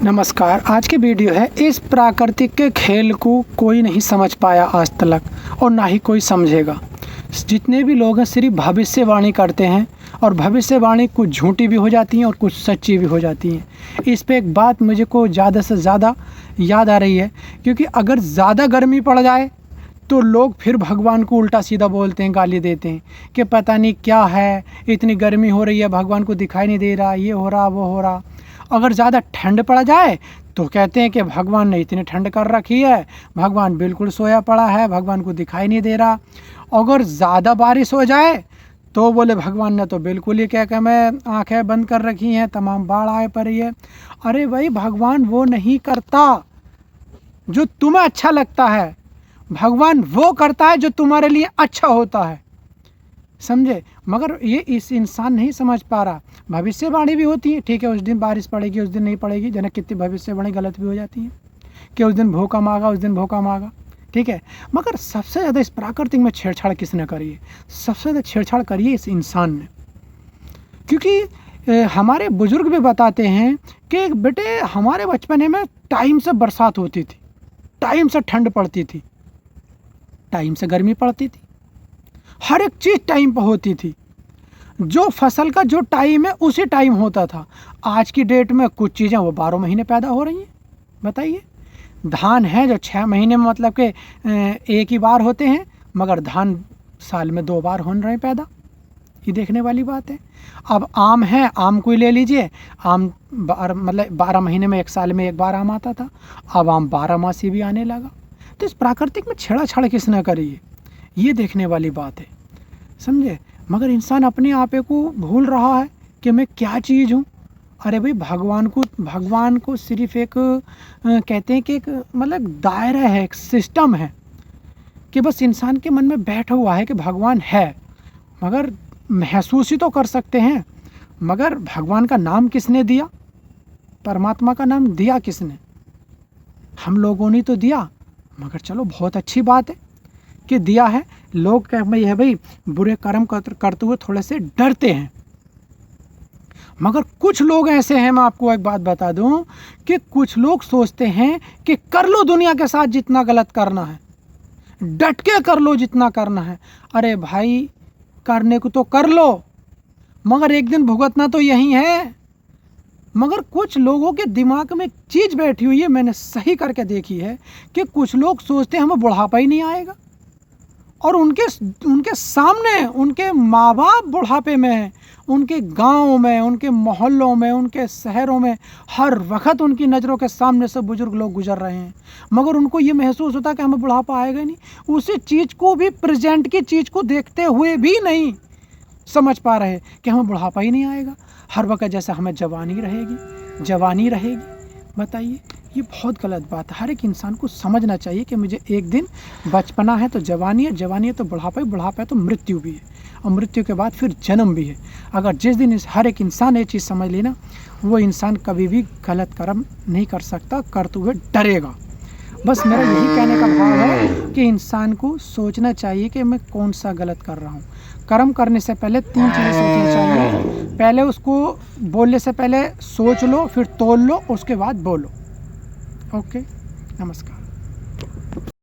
नमस्कार। आज की वीडियो है इस प्राकृतिक के खेल को कोई नहीं समझ पाया आज तक और ना ही कोई समझेगा। जितने भी लोग हैं सिर्फ भविष्यवाणी करते हैं और भविष्यवाणी कुछ झूठी भी हो जाती हैं और कुछ सच्ची भी हो जाती हैं। इस पे एक बात मुझे को ज़्यादा से ज़्यादा याद आ रही है, क्योंकि अगर ज़्यादा गर्मी पड़ जाए तो लोग फिर भगवान को उल्टा सीधा बोलते हैं, गाली देते हैं कि पता नहीं क्या है, इतनी गर्मी हो रही है, भगवान को दिखाई नहीं दे रहा, ये हो रहा वो हो रहा। अगर ज़्यादा ठंड पड़ जाए तो कहते हैं कि भगवान ने इतनी ठंड कर रखी है, भगवान बिल्कुल सोया पड़ा है, भगवान को दिखाई नहीं दे रहा। अगर ज़्यादा बारिश हो जाए तो बोले भगवान ने तो बिल्कुल ही क्या मैं आंखें बंद कर रखी हैं, तमाम बाढ़ आए पड़ी है। अरे भाई, भगवान वो नहीं करता जो तुम्हें अच्छा लगता है, भगवान वो करता है जो तुम्हारे लिए अच्छा होता है, समझे। मगर ये इस इंसान नहीं समझ पा रहा। भविष्यवाणी भी होती है, ठीक है, उस दिन बारिश पड़ेगी, उस दिन नहीं पड़ेगी। जन कितनी भविष्यवाणी गलत भी हो जाती है कि उस दिन भूकंप आएगा, उस दिन भूकंप आएगा, ठीक है। मगर सबसे ज़्यादा इस प्राकृतिक में छेड़छाड़ किसने करी है? सबसे ज़्यादा छेड़छाड़ करी है इस इंसान ने। क्योंकि हमारे बुजुर्ग भी बताते हैं कि बेटे हमारे बचपन में टाइम से बरसात होती थी, टाइम से ठंड पड़ती थी, टाइम से गर्मी पड़ती थी, हर एक चीज़ टाइम पर होती थी। जो फसल का जो टाइम है उसी टाइम होता था। आज की डेट में कुछ चीज़ें वो 12 महीने पैदा हो रही हैं। बताइए, धान है जो 6 महीने में मतलब कि एक ही बार होते हैं, मगर धान साल में 2 बार हो रहे हैं पैदा। ये देखने वाली बात है। अब आम है, आम को ही ले लीजिए, आम मतलब 12 महीने में, एक साल में एक बार आम आता था, अब आम 12 मासी भी आने लगा। तो इस प्राकृतिक में छेड़छाड़ किसने करी है, ये देखने वाली बात है, समझे। मगर इंसान अपने आपे को भूल रहा है कि मैं क्या चीज़ हूँ। अरे भाई, भगवान को सिर्फ एक कहते हैं कि एक मतलब दायरा है, एक सिस्टम है कि बस इंसान के मन में बैठा हुआ है कि भगवान है। मगर महसूस ही तो कर सकते हैं। मगर भगवान का नाम किसने दिया? परमात्मा का नाम दिया किसने? हम लोगों ने तो दिया। मगर चलो, बहुत अच्छी बात है कि दिया है। लोग कहते हैं भाई बुरे कर्म करते हुए थोड़े से डरते हैं। मगर कुछ लोग ऐसे हैं, मैं आपको एक बात बता दूं कि कुछ लोग सोचते हैं कि कर लो दुनिया के साथ जितना गलत करना है, डट के कर लो जितना करना है। अरे भाई, करने को तो कर लो, मगर एक दिन भुगतना तो यही है। मगर कुछ लोगों के दिमाग में एक चीज़ बैठी हुई है, मैंने सही करके देखी है, कि कुछ लोग सोचते हैं हमें बुढ़ापा ही नहीं आएगा, और उनके सामने उनके माँ बाप बुढ़ापे में हैं, उनके गांव में, उनके मोहल्लों में, उनके शहरों में हर वक्त उनकी नज़रों के सामने से बुजुर्ग लोग गुजर रहे हैं। मगर उनको ये महसूस होता है कि हमें बुढ़ापा आएगा ही नहीं। उसी चीज़ को भी, प्रेजेंट की चीज़ को देखते हुए भी नहीं समझ पा रहे कि हमें बुढ़ापा ही नहीं आएगा। हर वक्त जैसे हमें जवानी रहेगी, जवानी रहेगी। बताइए, ये बहुत गलत बात है। हर एक इंसान को समझना चाहिए कि मुझे एक दिन बचपना है तो जवानी है, जवानी है तो बुढ़ापा है, बुढ़ापा है तो मृत्यु भी है, और मृत्यु के बाद फिर जन्म भी है। अगर जिस दिन हर एक इंसान ये चीज़ समझ लेना, वो इंसान कभी भी गलत कर्म नहीं कर सकता, करते हुए डरेगा। बस मेरा यही कहने का भाव है कि इंसान को सोचना चाहिए कि मैं कौन सा गलत कर रहा हूँ। कर्म करने से पहले 3 चीज़ें सोचनी चाहिए। पहले उसको बोलने से पहले सोच लो, फिर तोल लो, उसके बाद बोलो। ओके, नमस्कार।